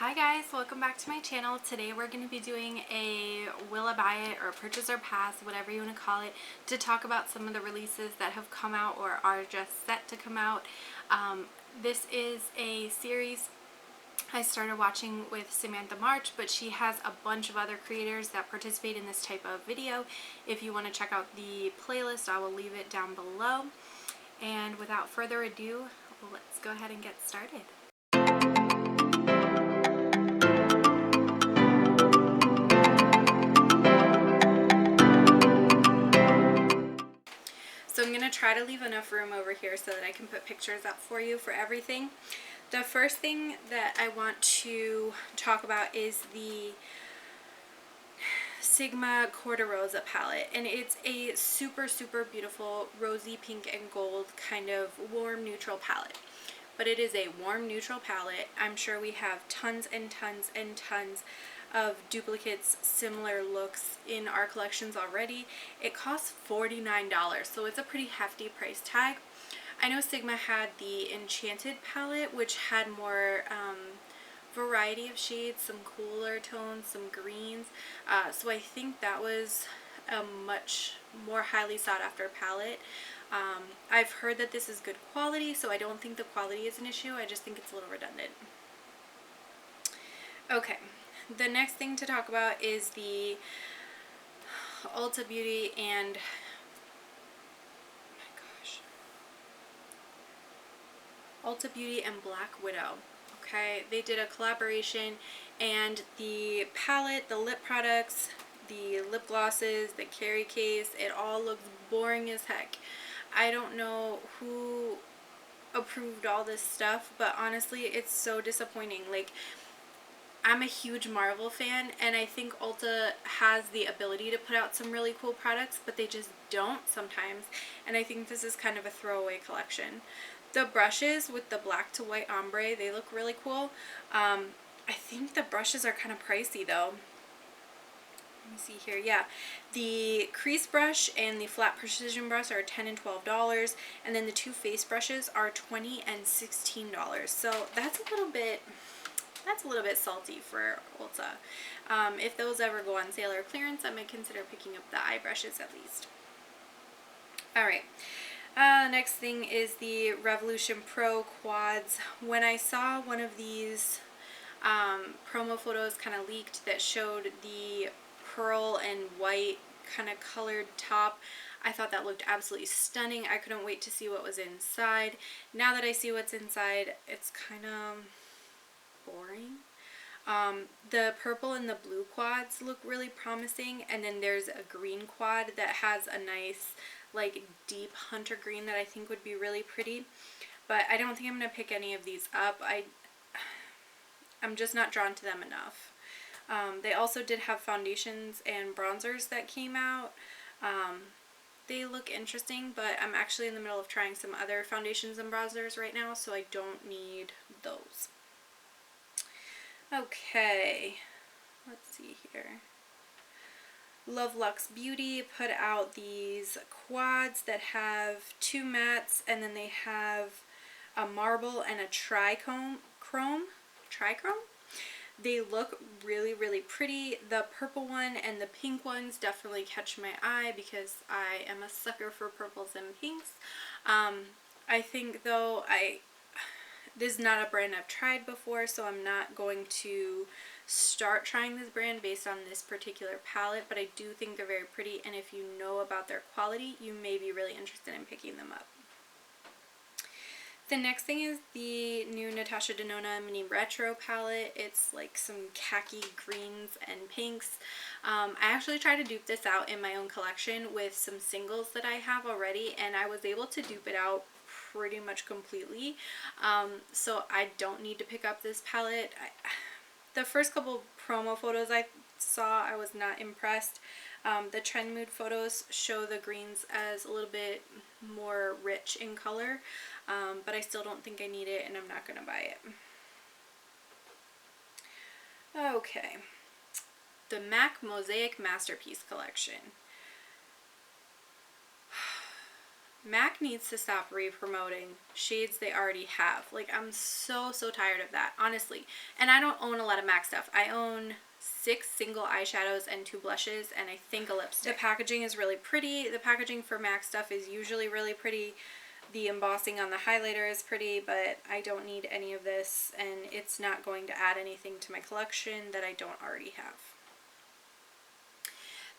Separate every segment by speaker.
Speaker 1: Hi guys, welcome back to my channel. Today we're going to be doing a will I buy it or purchase or pass, whatever you want to call it, to talk about some of the releases that have come out or are just set to come out. This is a series I started watching with Samantha March, but she has a bunch of other creators that participate in this type of video. If you want to check out the playlist, I will leave it down below. And without further ado, let's go ahead and get started. So I'm going to try to leave enough room over here so that I can put pictures up for you for everything. The first thing that I want to talk about is the Sigma Corda Rosa palette, and it's a super beautiful rosy pink and gold kind of warm neutral palette. But it is a warm neutral palette. I'm sure we have tons and tons and tons of duplicates, similar looks in our collections already. It costs $49, so it's a pretty hefty price tag. I know Sigma had the Enchanted palette, which had more variety of shades, some cooler tones, some greens. So I think that was a much more highly sought after palette. I've heard that this is good quality, so I don't think the quality is an issue. I just think it's a little redundant. Okay, the next thing to talk about is the Ulta Beauty and Ulta Beauty and Black Widow. Okay, they did a collaboration, and the palette, the lip products, the lip glosses, the carry case, it all looks boring as heck. I don't know who approved all this stuff, but honestly, it's so disappointing. Like, I'm a huge Marvel fan, and I think Ulta has the ability to put out some really cool products, but they just don't sometimes, and I think this is kind of a throwaway collection. The brushes with the black to white ombre, they look really cool. I think the brushes are kind of pricey though. Let me see here. Yeah, the crease brush and the flat precision brush are $10 and $12, and then the two face brushes are $20 and $16. So that's a little bit salty for Ulta. If those ever go on sale or clearance, I might consider picking up the eye brushes at least. Alright, next thing is the Revolution Pro quads. When I saw one of these promo photos kind of leaked that showed the pearl and white kind of colored top, I thought that looked absolutely stunning. I couldn't wait to see what was inside. Now that I see what's inside, it's kind of boring. The purple and the blue quads look really promising, and then there's a green quad that has a nice like deep hunter green that I think would be really pretty, but I don't think I'm going to pick any of these up. I'm just not drawn to them enough. They also did have foundations and bronzers that came out. They look interesting, but I'm actually in the middle of trying some other foundations and bronzers right now, so I don't need those. Okay, let's see here. Love Luxe Beauty put out these quads that have two mattes, and then they have a marble and a trichrome. They look really pretty. The purple one and the pink ones definitely catch my eye because I am a sucker for purples and pinks. I think though this is not a brand I've tried before, so I'm not going to start trying this brand based on this particular palette, but I do think they're very pretty, and if you know about their quality, you may be really interested in picking them up. The next thing is the new Natasha Nona Mini Retro palette. It's like some khaki greens and pinks. I actually tried to dupe this out in my own collection with some singles that I have already, and I was able to dupe it out pretty much completely. So I don't need to pick up this palette. The first couple promo photos I saw, I was not impressed. The trend mood photos show the greens as a little bit more rich in color, but I still don't think I need it, and I'm not going to buy it. Okay, the MAC Mosaic Masterpiece Collection. MAC needs to stop re-promoting shades they already have. Like, I'm so tired of that, honestly. And I don't own a lot of MAC stuff. I own 6 single eyeshadows and 2 blushes, and I think a lipstick. The packaging is really pretty. The packaging for MAC stuff is usually really pretty. The embossing on the highlighter is pretty, but I don't need any of this, and it's not going to add anything to my collection that I don't already have.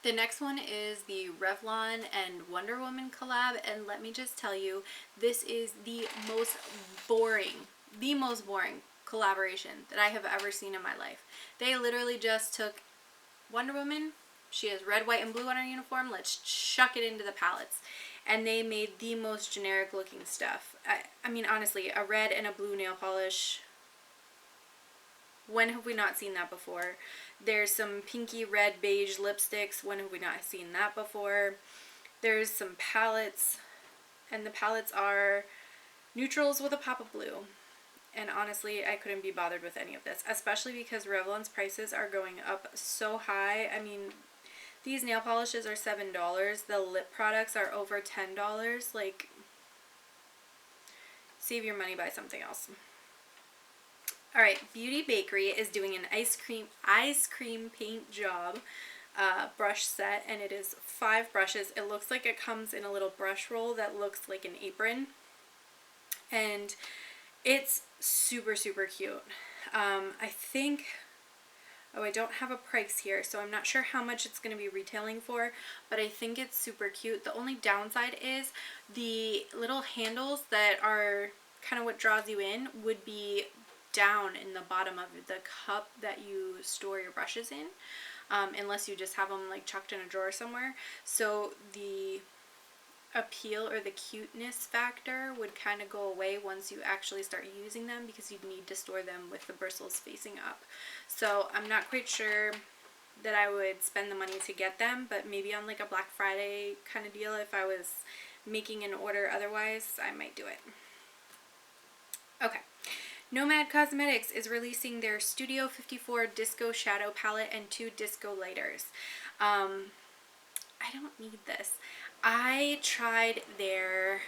Speaker 1: The next one is the Revlon and Wonder Woman collab, and let me just tell you, this is the most boring collaboration that I have ever seen in my life. They literally just took Wonder Woman, she has red, white, and blue on her uniform, let's chuck it into the palettes. And they made the most generic looking stuff. I mean, honestly, a red and a blue nail polish. When have we not seen that before? There's some pinky red beige lipsticks. When have we not seen that before? There's some palettes, and the palettes are neutrals with a pop of blue. And honestly, I couldn't be bothered with any of this, especially because Revlon's prices are going up so high. I mean, these nail polishes are $7. The lip products are over $10. Like, save your money, buy something else. Alright, Beauty Bakery is doing an ice cream paint job brush set, and it is 5 brushes. It looks like it comes in a little brush roll that looks like an apron, and it's super cute. I think, oh, I don't have a price here, so I'm not sure how much it's going to be retailing for, but I think it's super cute. The only downside is the little handles that are kind of what draws you in would be down in the bottom of the cup that you store your brushes in, unless you just have them like chucked in a drawer somewhere. So the appeal or the cuteness factor would kind of go away once you actually start using them, because you'd need to store them with the bristles facing up. So I'm not quite sure that I would spend the money to get them, but maybe on like a Black Friday kind of deal, if I was making an order otherwise, I might do it. Okay. Nomad Cosmetics is releasing their Studio 54 Disco Shadow Palette and 2 Disco Lighters. I don't need this. I tried their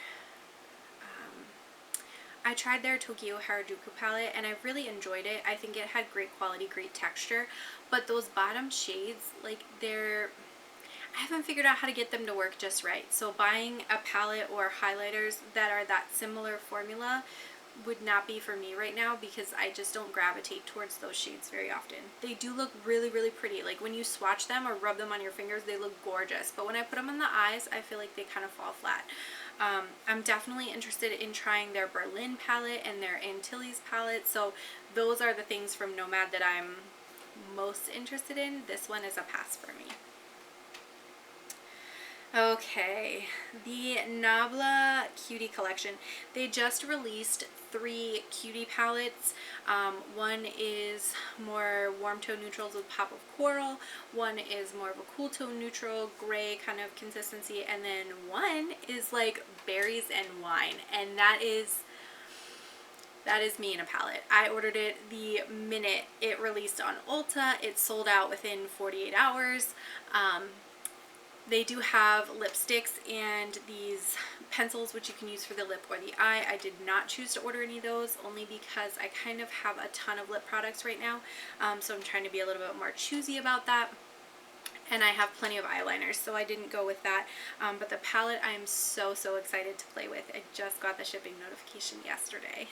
Speaker 1: Tokyo Harajuku palette, and I really enjoyed it. I think it had great quality, great texture, but those bottom shades, like, I haven't figured out how to get them to work just right. So buying a palette or highlighters that are that similar formula would not be for me right now, because I just don't gravitate towards those shades very often. They do look really pretty. Like, when you swatch them or rub them on your fingers, they look gorgeous, but when I put them on the eyes, I feel like they kind of fall flat. I'm definitely interested in trying their Berlin palette and their Antilles palette, so those are the things from Nomad that I'm most interested in. This one is a pass for me. Okay, the Nabla Cutie collection. They just released 3 Cutie palettes. One is more warm tone neutrals with pop of coral. One is more of a cool tone neutral, gray kind of consistency. And then one is like berries and wine. And that is me in a palette. I ordered it the minute it released on Ulta. It sold out within 48 hours. They do have lipsticks and these pencils, which you can use for the lip or the eye. I did not choose to order any of those, only because I kind of have a ton of lip products right now, so I'm trying to be a little bit more choosy about that. And I have plenty of eyeliners, so I didn't go with that. But the palette I am so excited to play with. I just got the shipping notification yesterday.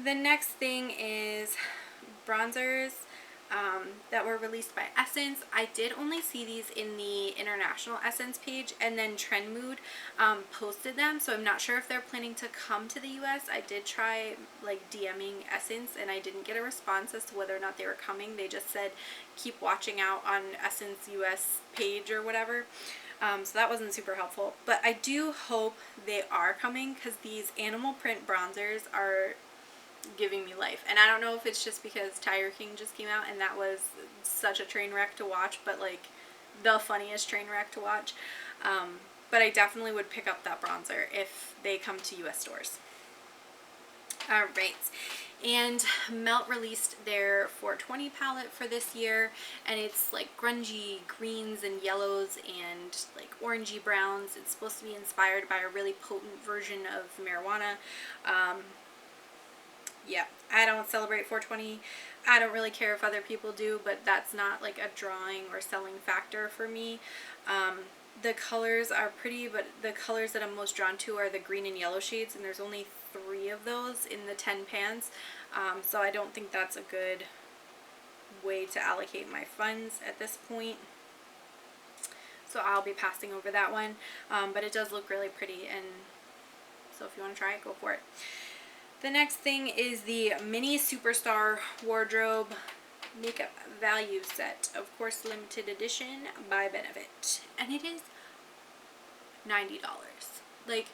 Speaker 1: The next thing is bronzers that were released by Essence. I did only see these in the international Essence page, and then Trend Mood posted them, so I'm not sure if they're planning to come to the US. I did try like DMing Essence, and I didn't get a response as to whether or not they were coming. They just said keep watching out on Essence US page or whatever. So that wasn't super helpful, but I do hope they are coming, because these animal print bronzers are giving me life. And I don't know if it's just because Tiger King just came out and that was such a train wreck to watch, but like the funniest train wreck to watch. But I definitely would pick up that bronzer if they come to US stores. Alright, And Melt released their 420 palette for this year, and it's like grungy greens and yellows and like orangey browns. It's supposed to be inspired by a really potent version of marijuana. Yeah, I don't celebrate 420. I don't really care if other people do, but that's not like a drawing or selling factor for me. The colors are pretty, but the colors that I'm most drawn to are the green and yellow shades, and there's only 3 of those in the 10 pans. So I don't think that's a good way to allocate my funds at this point. So I'll be passing over that one. But it does look really pretty, and so if you want to try it, go for it. The next thing is the Mini Superstar Wardrobe Makeup Value Set. Of course, limited edition by Benefit. And it is $90. Like,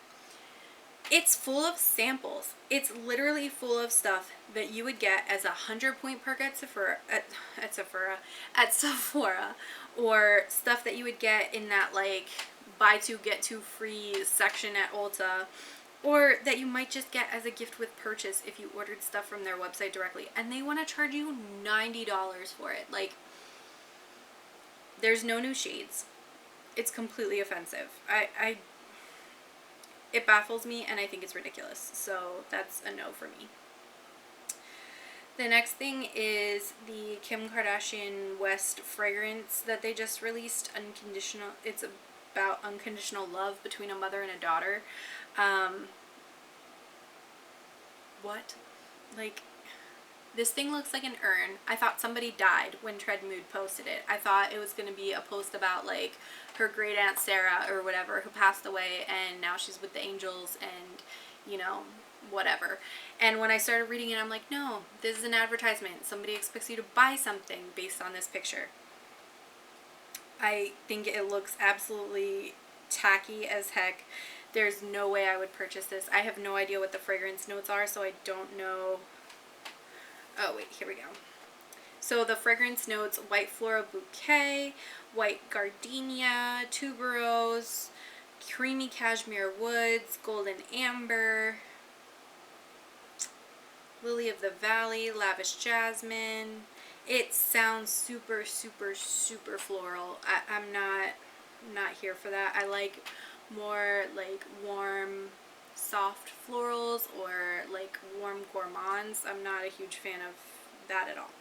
Speaker 1: it's full of samples. It's literally full of stuff that you would get as a 100-point perk at Sephora, or stuff that you would get in that like buy 2 get 2 free section at Ulta, or that you might just get as a gift with purchase if you ordered stuff from their website directly, and they want to charge you $90 for it. Like, there's no new shades. It's completely offensive. It baffles me, and I think it's ridiculous. So that's a no for me. The next thing is the Kim Kardashian-West Fragrance that they just released. Unconditional. It's about unconditional love between a mother and a daughter. What? Like, this thing looks like an urn. I thought somebody died when Tread Mood posted it. I thought it was going to be a post about like her great aunt Sarah or whatever who passed away, and now she's with the angels and, you know, whatever. And when I started reading it, I'm like, no, this is an advertisement. Somebody expects you to buy something based on this picture. I think it looks absolutely tacky as heck. There's no way I would purchase this. I have no idea what the fragrance notes are, so I don't know. Oh, wait, here we go. So the fragrance notes: white floral bouquet, white gardenia, tuberose, creamy cashmere woods, golden amber, lily of the valley, lavish jasmine. It sounds super, super, super floral. I'm not here for that. I like more like warm, soft florals, or like warm gourmands. I'm not a huge fan of that at all.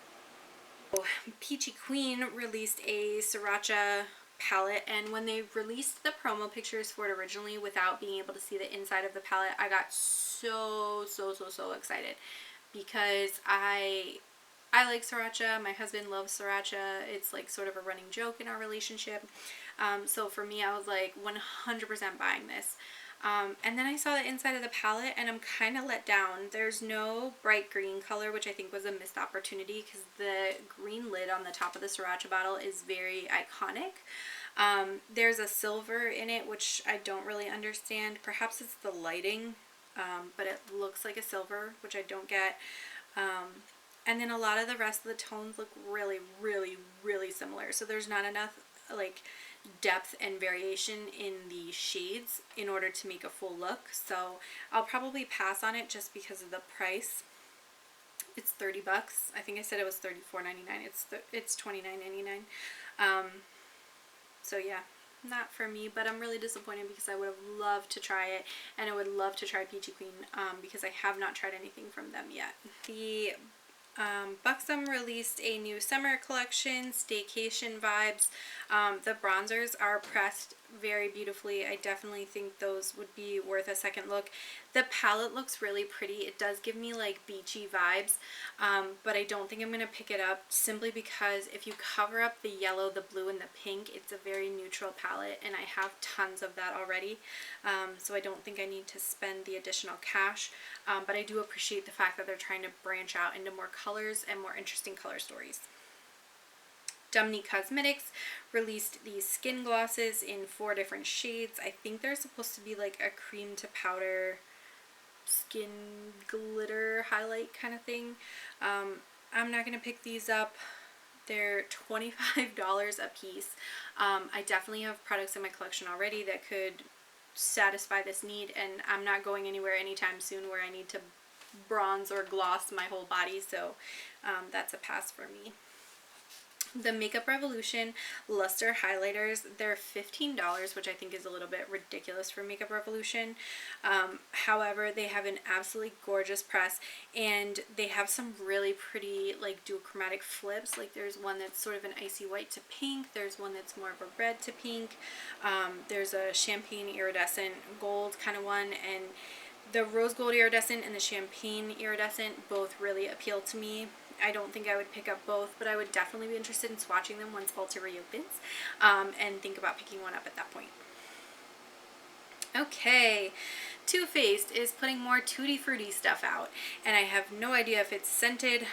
Speaker 1: So, Peachy Queen released a Sriracha palette, and when they released the promo pictures for it originally without being able to see the inside of the palette, I got so excited, because I like Sriracha. My husband loves Sriracha. It's like sort of a running joke in our relationship. So for me, I was like 100% buying this. And then I saw the inside of the palette, and I'm kind of let down. There's no bright green color, which I think was a missed opportunity, because the green lid on the top of the Sriracha bottle is very iconic. There's a silver in it, which I don't really understand. Perhaps it's the lighting, but it looks like a silver, which I don't get. And then a lot of the rest of the tones look really, really, really similar. So there's not enough like depth and variation in the shades in order to make a full look. So I'll probably pass on it just because of the price. It's $30. I think I said it was $34.99. It's $29.99. So yeah, not for me, but I'm really disappointed because I would have loved to try it, and I would love to try Peachy Queen because I have not tried anything from them yet. The Buxom released a new summer collection, Staycation Vibes. The bronzers are pressed very beautifully. I definitely think those would be worth a second look. The palette looks really pretty. It does give me like beachy vibes, but I don't think I'm going to pick it up, simply because if you cover up the yellow, the blue, and the pink, it's a very neutral palette, and I have tons of that already. So I don't think I need to spend the additional cash, but I do appreciate the fact that they're trying to branch out into more colors and more interesting color stories. Dominique Cosmetics released these skin glosses in 4 different shades. I think they're supposed to be like a cream to powder skin glitter highlight kind of thing. I'm not going to pick these up. They're $25 a piece. I definitely have products in my collection already that could satisfy this need, and I'm not going anywhere anytime soon where I need to bronze or gloss my whole body, so that's a pass for me. The Makeup Revolution Luster Highlighters, they're $15, which I think is a little bit ridiculous for Makeup Revolution. However, they have an absolutely gorgeous press, and they have some really pretty like duochromatic flips. Like there's one that's sort of an icy white to pink, there's one that's more of a red to pink, there's a champagne iridescent gold kind of one, and the rose gold iridescent and the champagne iridescent both really appeal to me. I don't think I would pick up both, but I would definitely be interested in swatching them once Ulta reopens, and think about picking one up at that point. Okay, Too Faced is putting more Tutti Frutti stuff out, and I have no idea if it's scented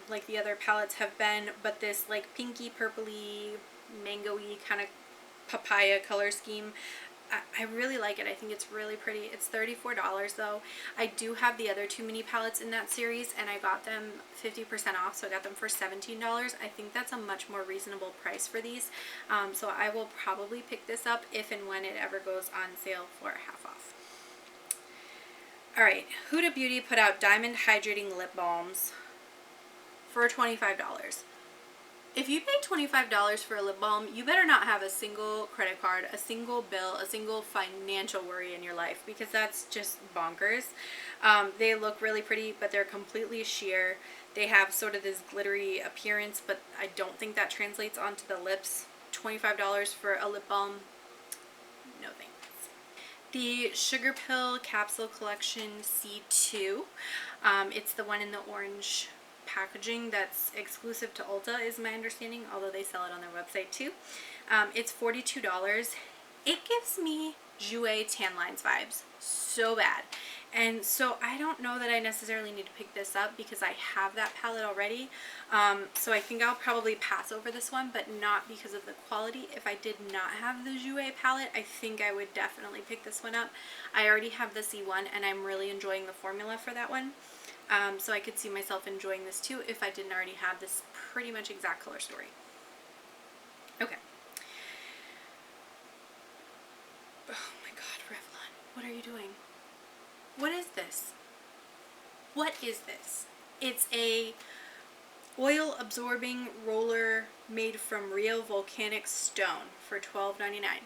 Speaker 1: like the other palettes have been, but this like pinky purpley mango-y kind of papaya color scheme, I really like it. I think it's really pretty. It's $34 though. I do have the other two mini palettes in that series, and I got them 50% off, so I got them for $17. I think that's a much more reasonable price for these, so I will probably pick this up if and when it ever goes on sale for half off. Alright, Huda Beauty put out Diamond Hydrating Lip Balms for $25. If you pay $25 for a lip balm, you better not have a single credit card, a single bill, a single financial worry in your life, because that's just bonkers. They look really pretty, but they're completely sheer. They have sort of this glittery appearance, but I don't think that translates onto the lips. $25 for a lip balm? No thanks. The Sugar Pill Capsule Collection C2. It's the one in the orange packaging that's exclusive to Ulta is my understanding, although they sell it on their website too. It's $42. It gives me Jouer Tan Lines vibes so bad, and so I don't know that I necessarily need to pick this up because I have that palette already, so I think I'll probably pass over this one, but not because of the quality. If I did not have the Jouer palette, I think I would definitely pick this one up. I already have the C1 and I'm really enjoying the formula for that one. So I could see myself enjoying this too if I didn't already have this pretty much exact color story. Okay. Oh my god, Revlon. What are you doing? What is this? What is this? It's a oil absorbing roller made from real volcanic stone for $12.99.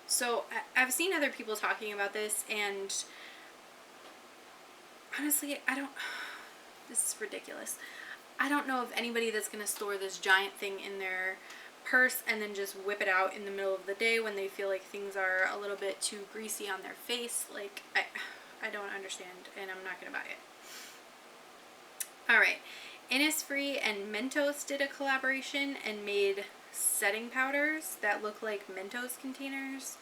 Speaker 1: So I've seen other people talking about this, and honestly, this is ridiculous. I don't know of anybody that's going to store this giant thing in their purse and then just whip it out in the middle of the day when they feel like things are a little bit too greasy on their face. Like, I don't understand, and I'm not going to buy it. Alright, Innisfree and Mentos did a collaboration and made setting powders that look like Mentos containers.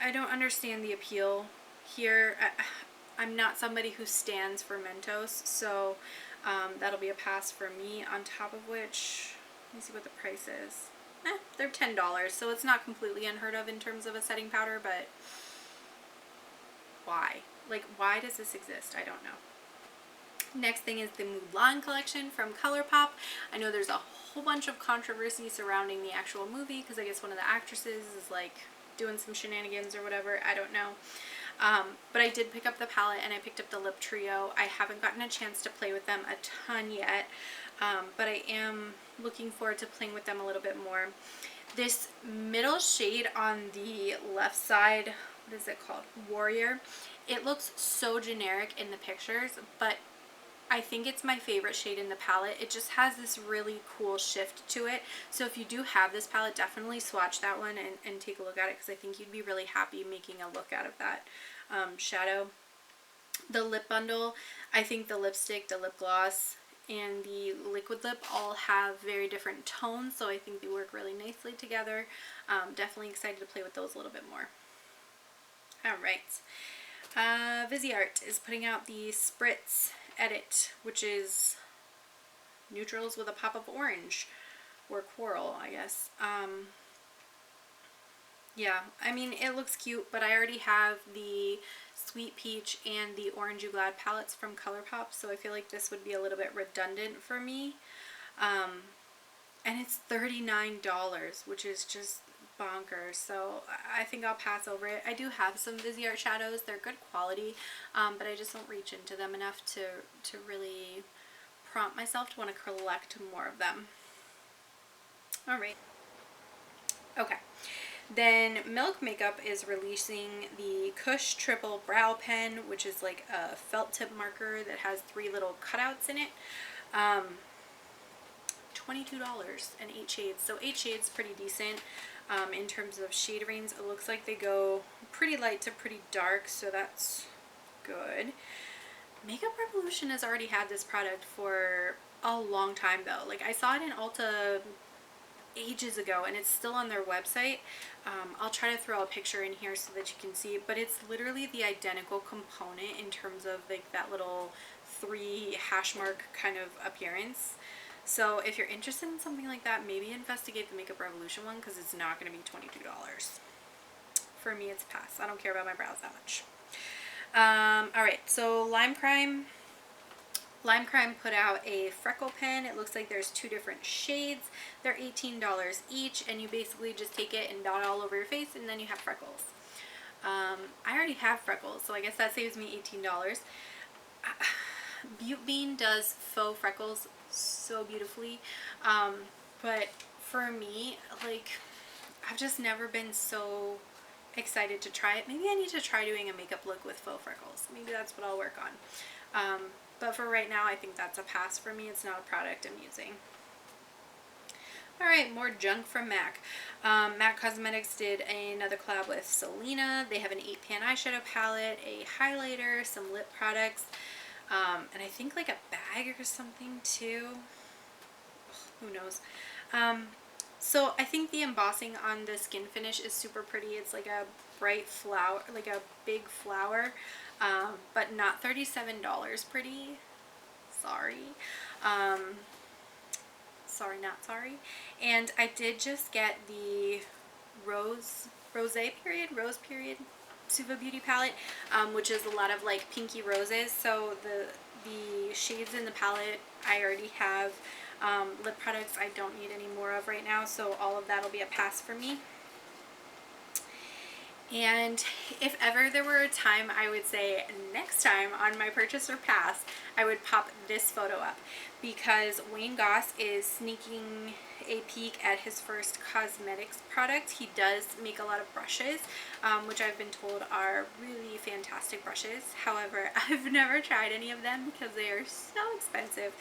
Speaker 1: I don't understand the appeal here. I'm not somebody who stands for Mentos, so that'll be a pass for me. On top of which, let me see what the price is. They're $10, so it's not completely unheard of in terms of a setting powder, but why? Like, why does this exist? I don't know. Next thing is the Mulan collection from ColourPop. I know there's a whole bunch of controversy surrounding the actual movie because I guess one of the actresses is like doing some shenanigans or whatever. I don't know. But I did pick up the palette and I picked up the lip trio. I haven't gotten a chance to play with them a ton yet, but I am looking forward to playing with them a little bit more. This middle shade on the left side, what is it called? Warrior. It looks so generic in the pictures, but I think it's my favorite shade in the palette. It just has this really cool shift to it. So if you do have this palette, definitely swatch that one and take a look at it, because I think you'd be really happy making a look out of that shadow. The lip bundle, I think the lipstick, the lip gloss, and the liquid lip all have very different tones, so I think they work really nicely together. Definitely excited to play with those a little bit more. Alright. Viseart is putting out the Spritz Edit, which is neutrals with a pop of orange, or coral, I guess. Yeah, I mean, it looks cute, but I already have the Sweet Peach and the Orange You Glad palettes from ColourPop, so I feel like this would be a little bit redundant for me. And it's $39, which is just bonkers, so I think I'll pass over it. I do have some Viseart shadows. They're good quality, but I just don't reach into them enough to really prompt myself to want to collect more of them. Alright. Okay. Then Milk Makeup is releasing the Cush Triple Brow Pen, which is like a felt tip marker that has 3 little cutouts in it. $22 and 8 shades. So 8 shades pretty decent in terms of shade range. It looks like they go pretty light to pretty dark, so that's good. Makeup Revolution has already had this product for a long time though. Like I saw it in Ulta ages ago and it's still on their website. I'll try to throw a picture in here so that you can see, but it's literally the identical component in terms of like that little 3 hash mark kind of appearance. So if you're interested in something like that, maybe investigate the Makeup Revolution one, because it's not going to be $22. For me, it's a pass. I don't care about my brows that much. Alright, so Lime Crime put out a Freckle Pin. It looks like there's 2 different shades. They're $18 each, and you basically just take it and dot it all over your face, and then you have freckles. I already have freckles, so I guess that saves me $18. Beutbean does faux freckles so beautifully, but for me, like, I've just never been so excited to try it. Maybe I need to try doing a makeup look with faux freckles. Maybe that's what I'll work on. But for right now, I think that's a pass for me. It's not a product I'm using. Alright, more junk from MAC. MAC Cosmetics did another collab with Selena. They have an 8-pan eyeshadow palette, a highlighter, some lip products, and I think like a bag or something too. Who knows? So I think the embossing on the skin finish is super pretty. It's like a bright flower, like a big flower, but not $37 pretty. Sorry. Sorry, not sorry. And I did just get the Rose Period Suva Beauty palette, which is a lot of like pinky roses. So the shades in the palette I already have. Lip products I don't need any more of right now, so all of that will be a pass for me. And if ever there were a time, I would say next time on my purchase or pass, I would pop this photo up, because Wayne Goss is sneaking a peek at his first cosmetics product. He does make a lot of brushes, which I've been told are really fantastic brushes. However, I've never tried any of them because they are so expensive.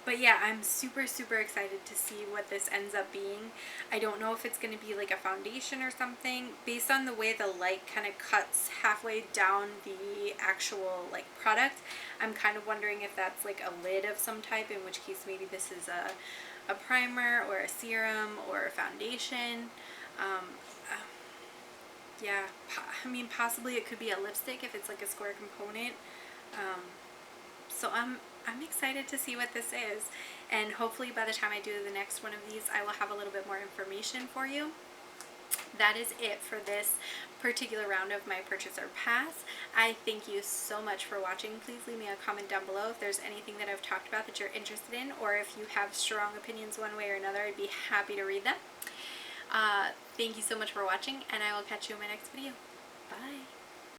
Speaker 1: But yeah, I'm super excited to see what this ends up being. I don't know if it's going to be like a foundation or something. Based on the way the light kind of cuts halfway down the actual like product, I'm kind of wondering if that's like a lid of some type, in which case maybe this is a primer or a serum or a foundation. Yeah, I mean possibly it could be a lipstick if it's like a square component. So I'm excited to see what this is, and hopefully by the time I do the next one of these, I will have a little bit more information for you. That is it for this particular round of my purchase or pass. I thank you so much for watching. Please leave me a comment down below if there's anything that I've talked about that you're interested in, or if you have strong opinions one way or another, I'd be happy to read them. Thank you so much for watching, and I will catch you in my next video. Bye!